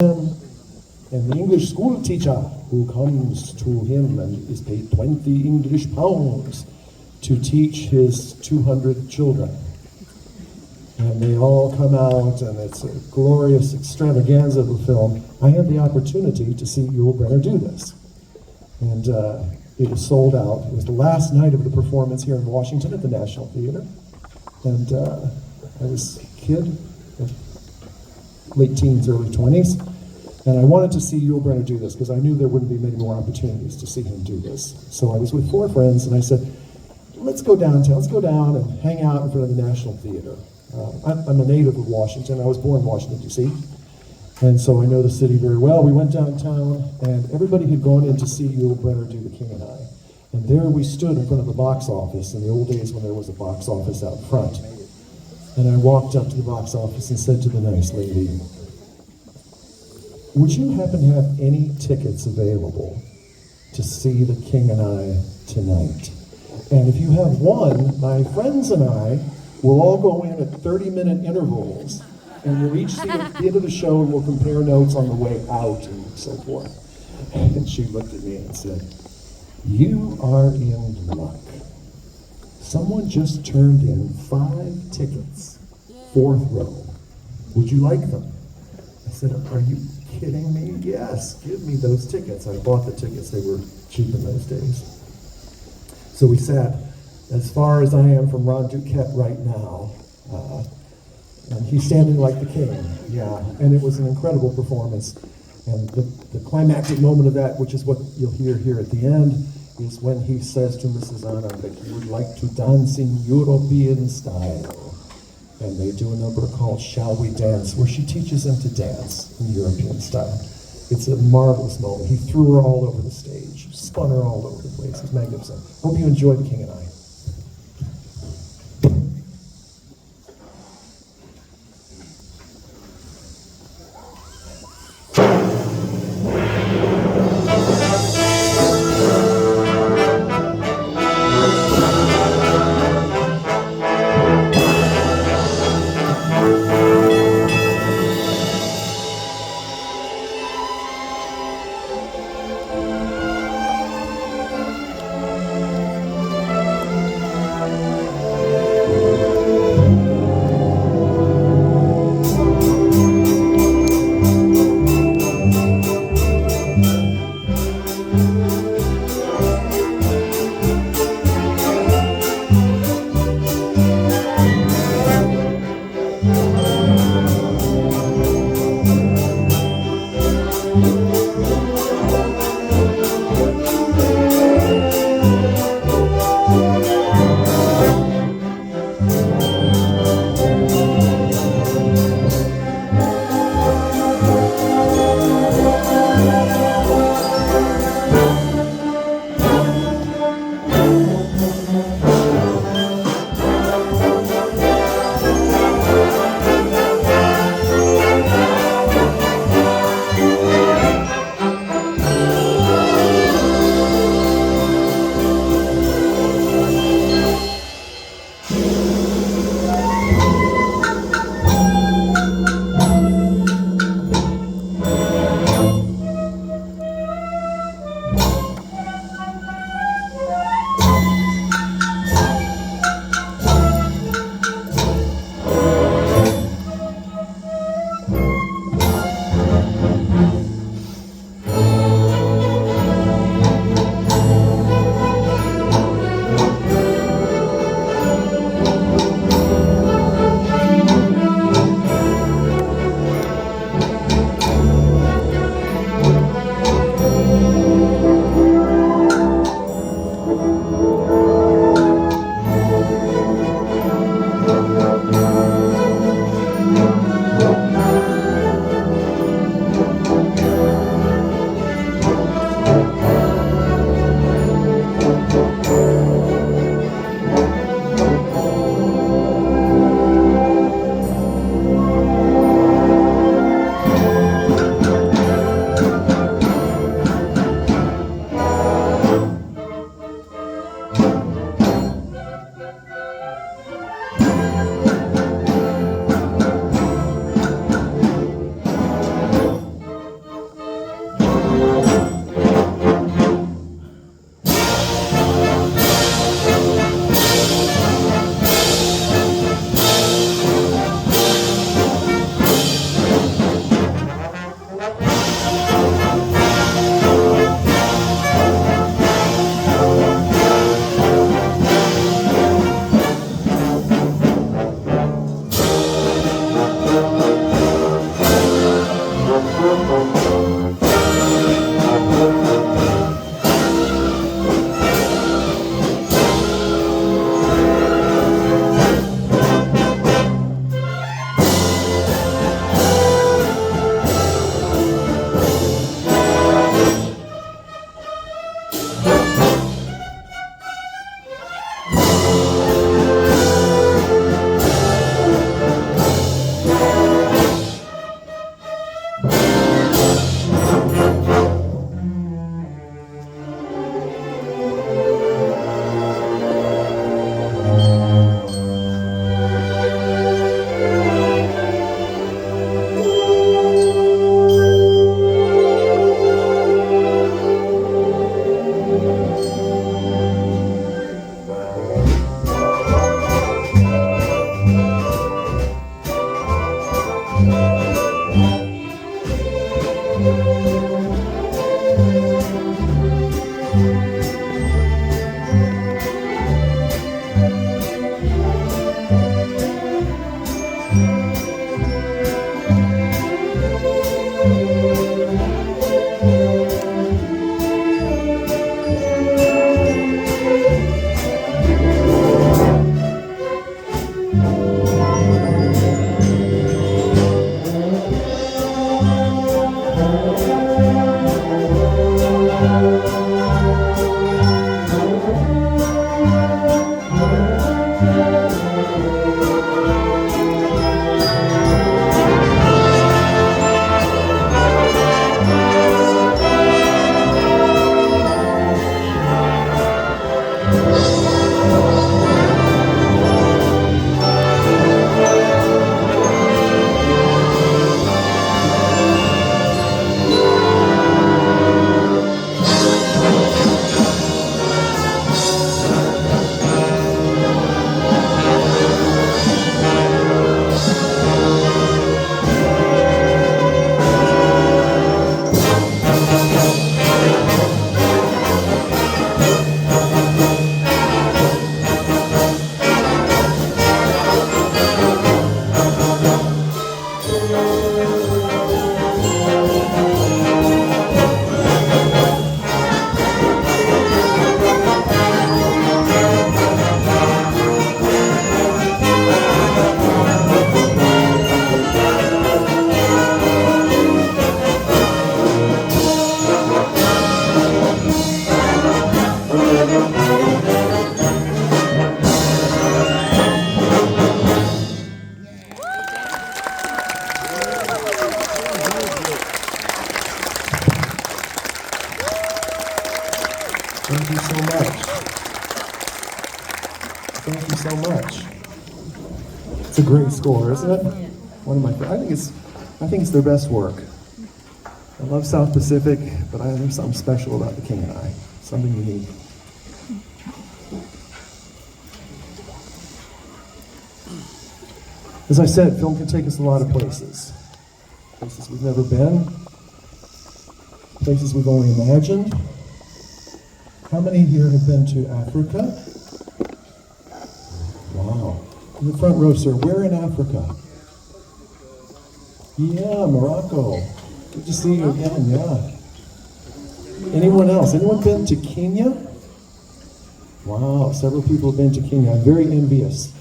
And the English school teacher who comes to him and is paid 20 English pounds to teach his 200 children. And they all come out, and it's a glorious extravaganza of a film. I had the opportunity to see Yul Brynner do this. And it was sold out. It was the last night of the performance here in Washington at the National Theater. And I was a kid, late teens, early 20s. And I wanted to see Yul Brynner do this because I knew there wouldn't be many more opportunities to see him do this. So I was with 4 friends, and I said, let's go downtown. Let's go down and hang out in front of the National Theater. I'm a native of Washington. I was born in Washington, D.C., and so I know the city very well. We went downtown, and everybody had gone in to see Yul Brynner do The King and I. And there we stood in front of the box office in the old days when there was a box office out front. And I walked up to the box office and said to the nice lady, would you happen to have any tickets available to see The King and I tonight? And if you have one, my friends and I will all go in at 30-minute intervals, and we'll each see at the end of the show, and we'll compare notes on the way out and so forth. And she looked at me and said, you are in luck. Someone just turned in 5 tickets, 4th row. Would you like them? I said, are you kidding me? Yes, give me those tickets. I bought the tickets. They were cheap in those days. So we sat as far as I am from Ron Duquette right now. And he's standing like the king. Yeah, and it was an incredible performance. And the climactic moment of that, which is what you'll hear here at the end, is when he says to Mrs. Anna that he would like to dance in European style. And they do a number called Shall We Dance, where she teaches him to dance in European style. It's a marvelous moment. He threw her all over the stage, spun her all over the place. It's magnificent. Hope you enjoy The King and I. Thank you so much. Thank you so much. It's a great score, isn't it? One of my, I think it's their best work. I love South Pacific, but there's something special about The King and I, something unique. As I said, film can take us a lot of places. Places we've never been, places we've only imagined. How many here have been to Africa? Wow. In the front row, sir, where in Africa? Yeah, Morocco. Good to see you again, yeah. Anyone else? Anyone been to Kenya? Wow, several people have been to Kenya. I'm very envious.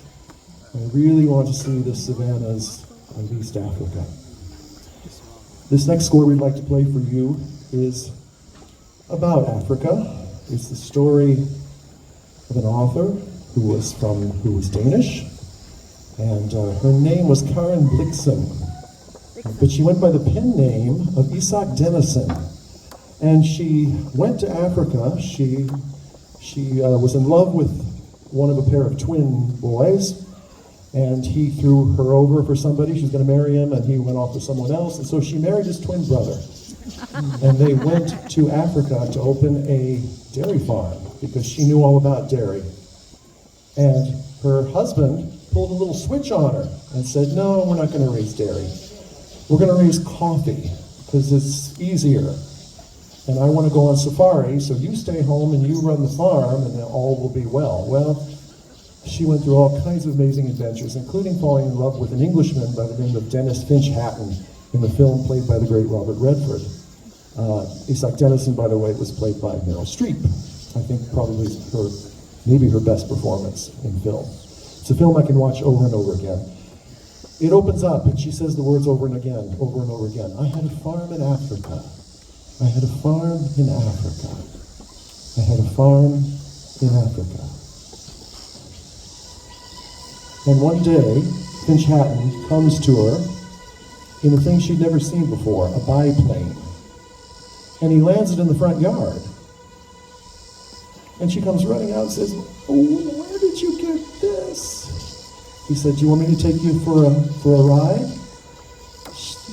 I really want to see the savannas of East Africa. This next score we'd like to play for you is about Africa. It's the story of an author who was Danish, and her name was Karen Blixen, but she went by the pen name of Isak Dinesen. And she went to Africa. She was in love with one of a pair of twin boys, and he threw her over for somebody. She was going to marry him, and he went off with someone else, and so she married his twin brother. And they went to Africa to open a dairy farm because she knew all about dairy. And her husband pulled a little switch on her and said, no, we're not going to raise dairy. We're going to raise coffee because it's easier. And I want to go on safari, so you stay home and you run the farm and then all will be well. Well, she went through all kinds of amazing adventures, including falling in love with an Englishman by the name of Dennis Finch Hatton. in the film played by the great Robert Redford. Isak Dinesen, by the way, was played by Meryl Streep. I think probably maybe her best performance in film. It's a film I can watch over and over again. It opens up and she says the words over and over again. I had a farm in Africa. I had a farm in Africa. I had a farm in Africa. And one day, Finch Hatton comes to her in a thing she'd never seen before, a biplane. And he lands it in the front yard. And she comes running out and says, oh, where did you get this? He said, do you want me to take you for a ride?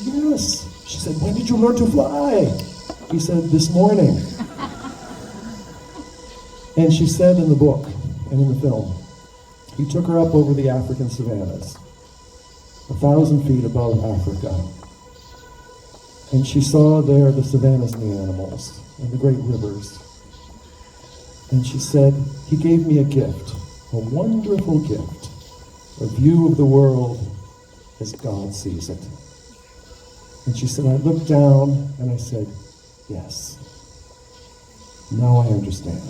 Yes. She said, when did you learn to fly? He said, this morning. And she said in the book and in the film, he took her up over the African savannas, 1,000 feet above Africa. And she saw there the savannas and the animals and the great rivers. And she said, he gave me a gift, a wonderful gift, a view of the world as God sees it. And she said, I looked down and I said, yes, now I understand.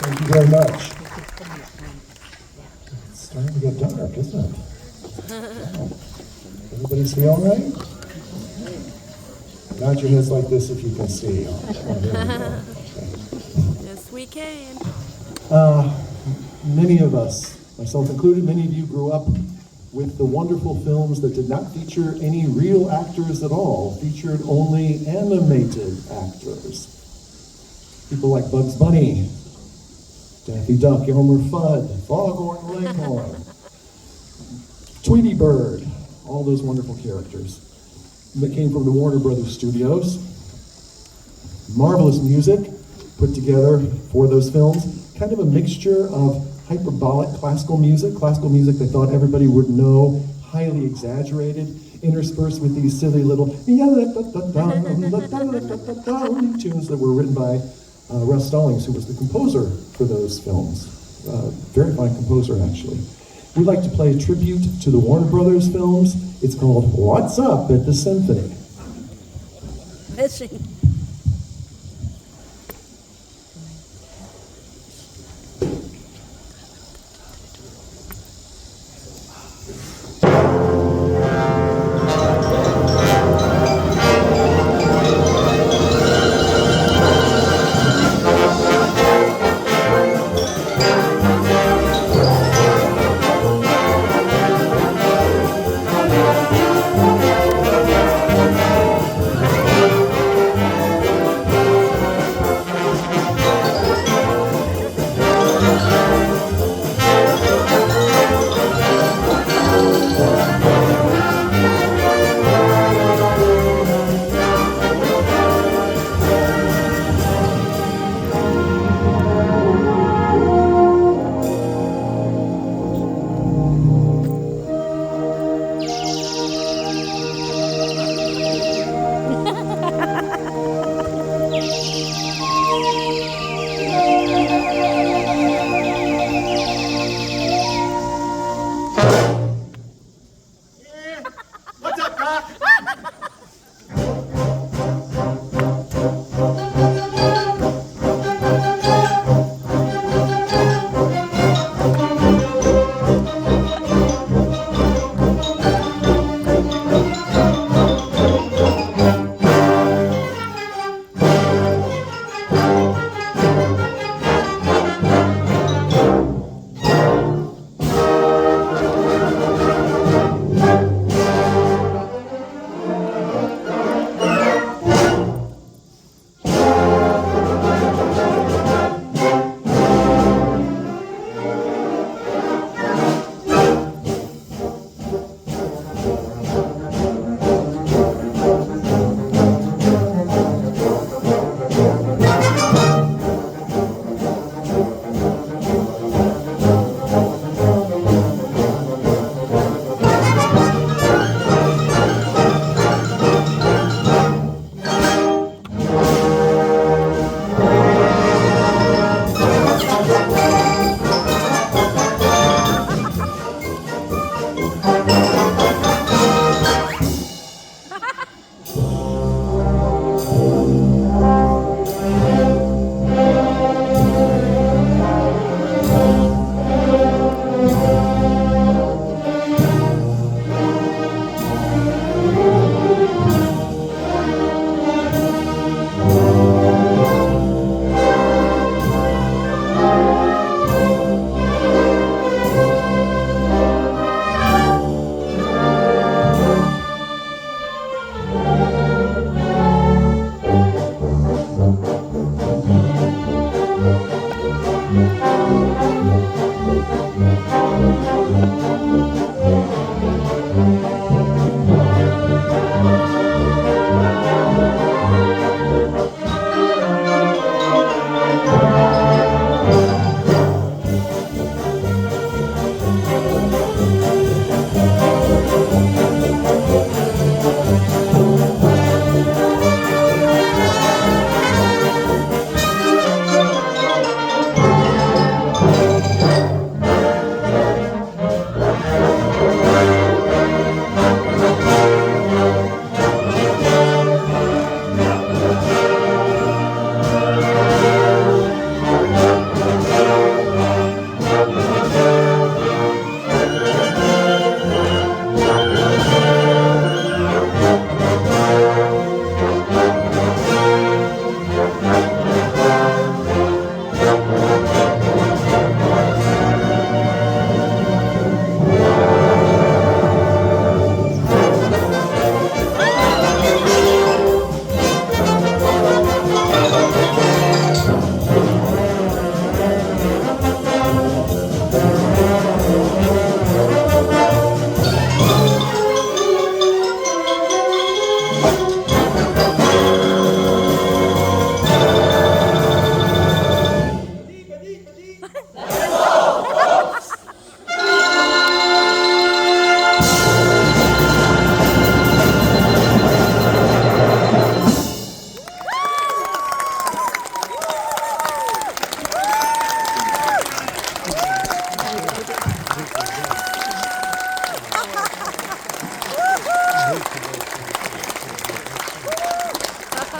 Thank you very much. It's starting to get dark, isn't it? Wow. Everybody see all right? Nod your heads like this if you can see. Oh, there we go. Okay. Yes, we can. Many of us, myself included, many of you grew up with the wonderful films that did not feature any real actors at all, featured only animated actors. People like Bugs Bunny, Daffy Duck, Elmer Fudd, Foghorn Leghorn, Tweety Bird, all those wonderful characters that came from the Warner Brothers studios. Marvelous music put together for those films, kind of a mixture of hyperbolic classical music they thought everybody would know, highly exaggerated, interspersed with these silly little tunes that were written by Russ Stallings, who was the composer for those films. Very fine composer, actually. We'd like to play a tribute to the Warner Brothers films. It's called What's Up at the Symphony. Fishing.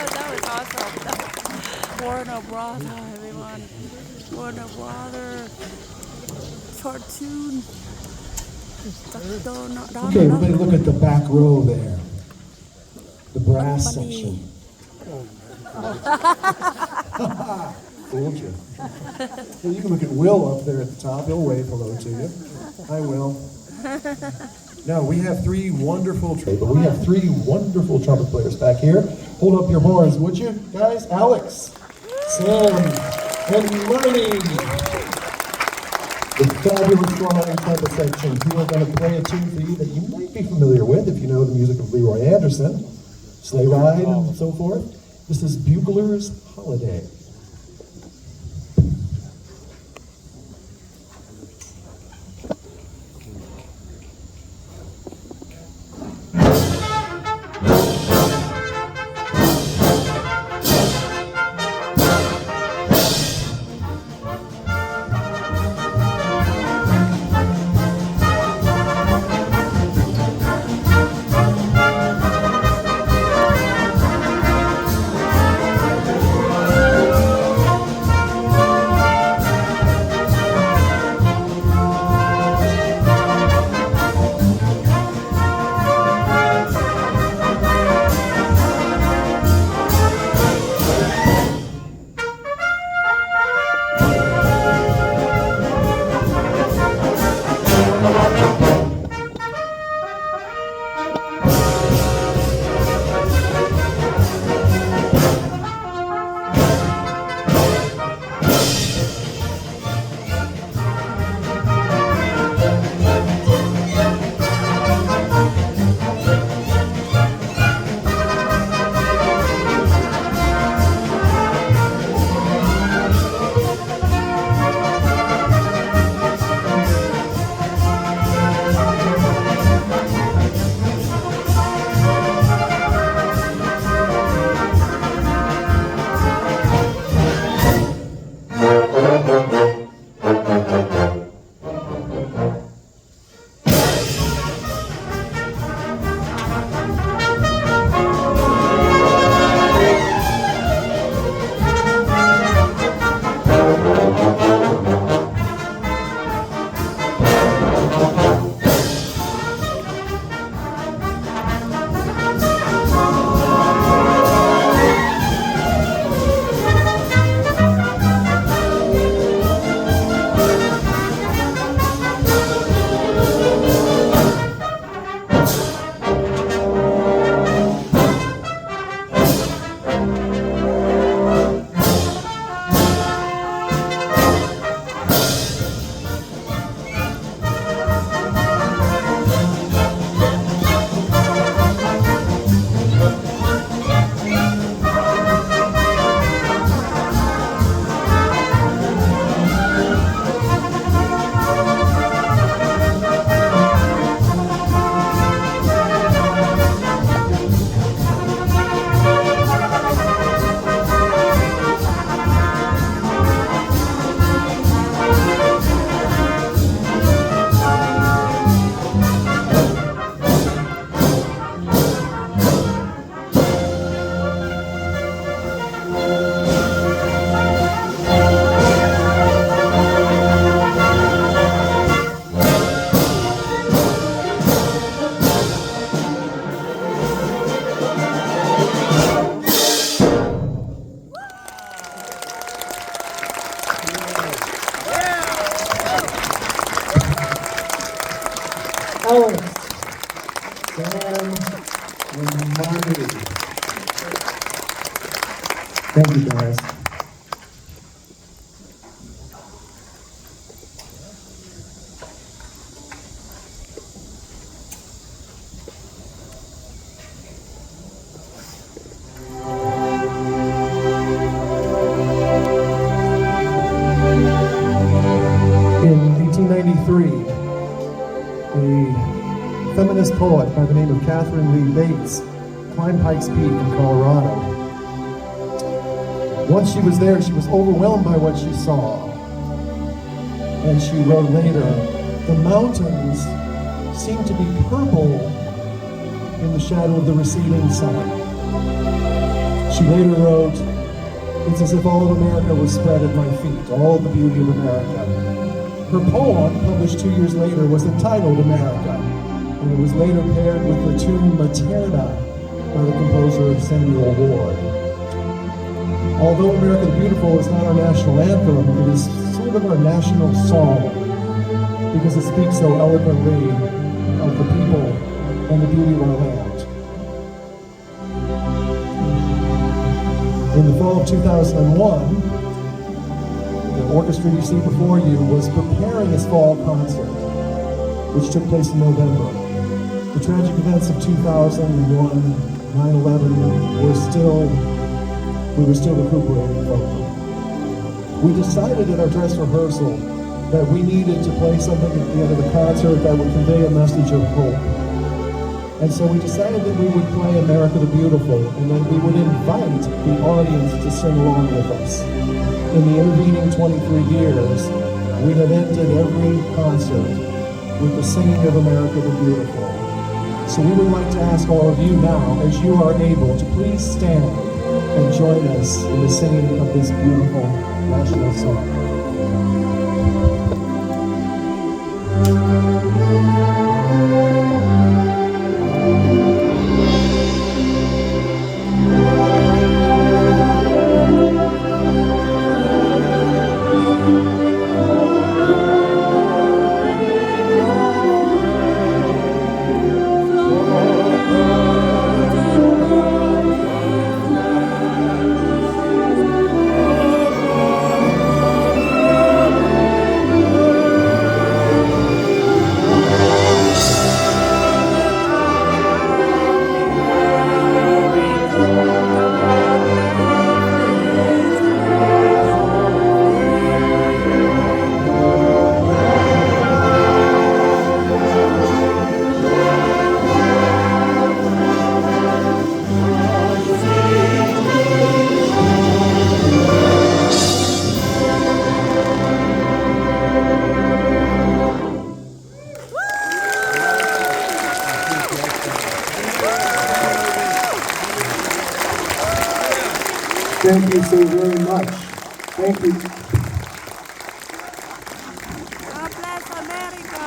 That was awesome. Warner Brother, everyone. Warner Brother. Cartoon. Okay, everybody look at the back row there. The brass section. Fooled you. Well, you can look at Will up there at the top. He'll wave hello to you. Hi, Will. Now, we have three wonderful trumpet players back here. Hold up your horns, would you, guys? Alex, Sam, and Marty. The fabulous drawing trumpet section who are going to play a tune for you that you might be familiar with if you know the music of Leroy Anderson, Sleigh Ride, and so forth. This is Bugler's Holiday. Alex, Sam, and Marty. Thank you, guys. In 1893, a feminist poet by the name of Catherine Lee Bates climbed Pikes Peak in Colorado. Once she was there, she was overwhelmed by what she saw. And she wrote later, The mountains seem to be purple in the shadow of the receding sun. She later wrote, "It's as if all of America was spread at my feet, all the beauty of America." Her poem, published 2 years later, was entitled America, and it was later paired with the tune Materna by the composer Samuel Ward. Although America the Beautiful is not our national anthem, it is sort of our national song because it speaks so eloquently of the people and the beauty of our land. In the fall of 2001, the orchestra you see before you was preparing its fall concert, which took place in November. The tragic events of 2001, 9/11, we were still recuperating from them. We decided at our dress rehearsal that we needed to play something at the end of the concert that would convey a message of hope. And so we decided that we would play America the Beautiful, and that we would invite the audience to sing along with us. In the intervening 23 years, we have ended every concert with the singing of America the Beautiful. So we would like to ask all of you now, as you are able, to please stand and join us in the singing of this beautiful national song. Thank you so very much. Thank you. God bless America!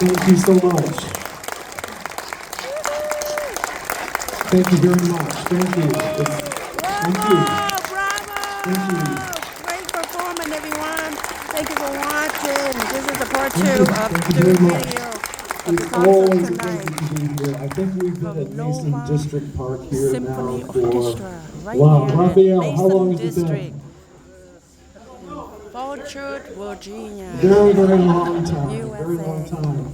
Thank you so much. Thank you very much. Thank you. Thank you. Bravo! Thank you. Great performance, everyone. Thank you for watching. This is the part Thank 2 you. of Thank you the very much. video of the It's concert always a tonight. pleasure to be here. I think we've been at Mason Nova District Park here Symphony now for... Orchestra, right Wow, here Raphael, at how long Mason has it been? District, Orchard, Virginia, Very, very long time. Very long USA. time.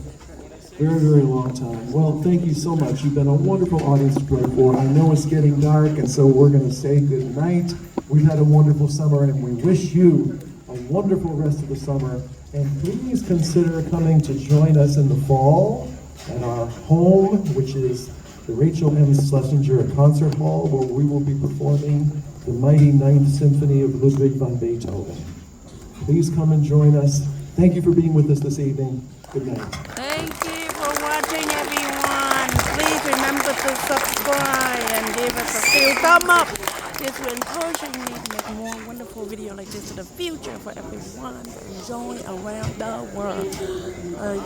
Very, very long time. Well, thank you so much. You've been a wonderful audience to play for. I know it's getting dark, and so we're going to say good night. We've had a wonderful summer, and we wish you a wonderful rest of the summer. And please consider coming to join us in the fall at our home, which is the Rachel M. Schlesinger Concert Hall, where we will be performing the mighty Ninth Symphony of Ludwig van Beethoven. Please come and join us. Thank you for being with us this evening. Good night. Thank you for watching, everyone. Please remember to subscribe and give us a few thumbs up. This will encourage me to make more wonderful videos like this in the future for everyone to enjoy around the world.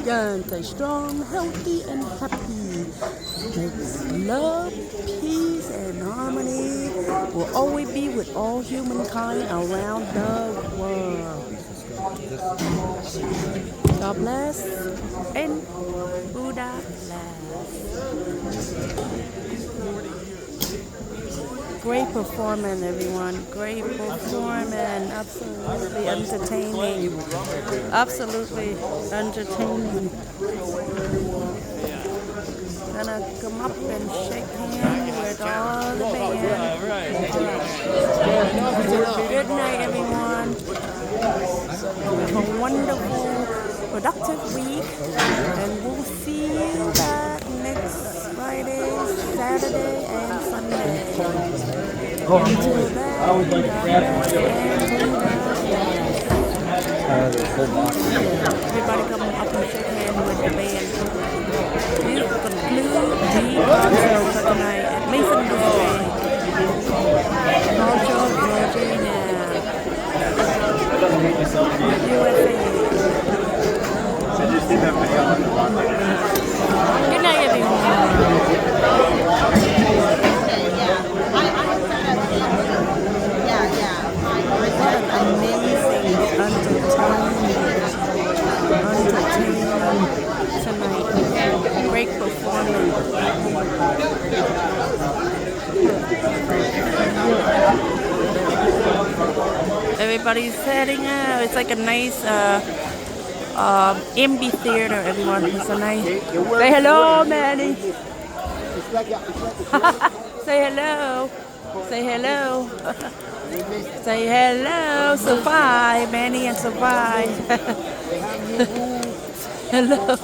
Again, stay strong, healthy, and happy. May love, peace, and harmony will always be with all humankind around the world. God bless and Buddha bless. Great performance, everyone. Great performance. Absolutely entertaining. Absolutely entertaining. Gonna come up and shake hands with all the band. Good night, everyone. Have a wonderful, productive week, and we'll see you back next Friday, Saturday, and Sunday. Until then, I would like to grab it. everybody come up and shake hands with the band. This concludes the concert for tonight at Mason District, Orchard, Virginia, USA. Good night, everyone. What an amazing entertainment tonight. Great performance. Everybody's heading out. It's like a nice amphitheater, everyone. It's a nice. Say hello, Manny. Say hello. Say hello. Say hello, Sophie, Manny and Sophie. Hello.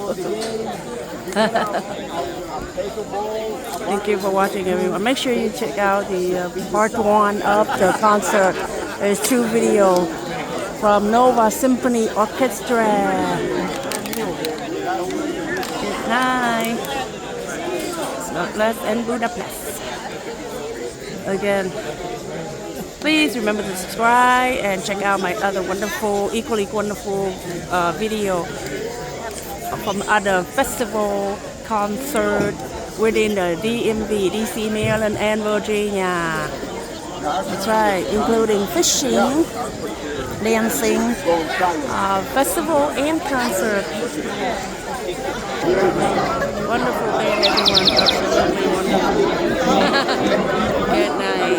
Thank you for watching, everyone. Make sure you check out the part 1 of the concert. There's 2 videos from Nova Symphony Orchestra. Good night. God bless and Buddha bless. Again, please remember to subscribe and check out my other wonderful, equally wonderful video from other festival concert within the DMV, DC, Maryland, and Virginia. That's right, including fishing, dancing, festival, and concert. Wonderful band, everyone. Absolutely wonderful. Good night.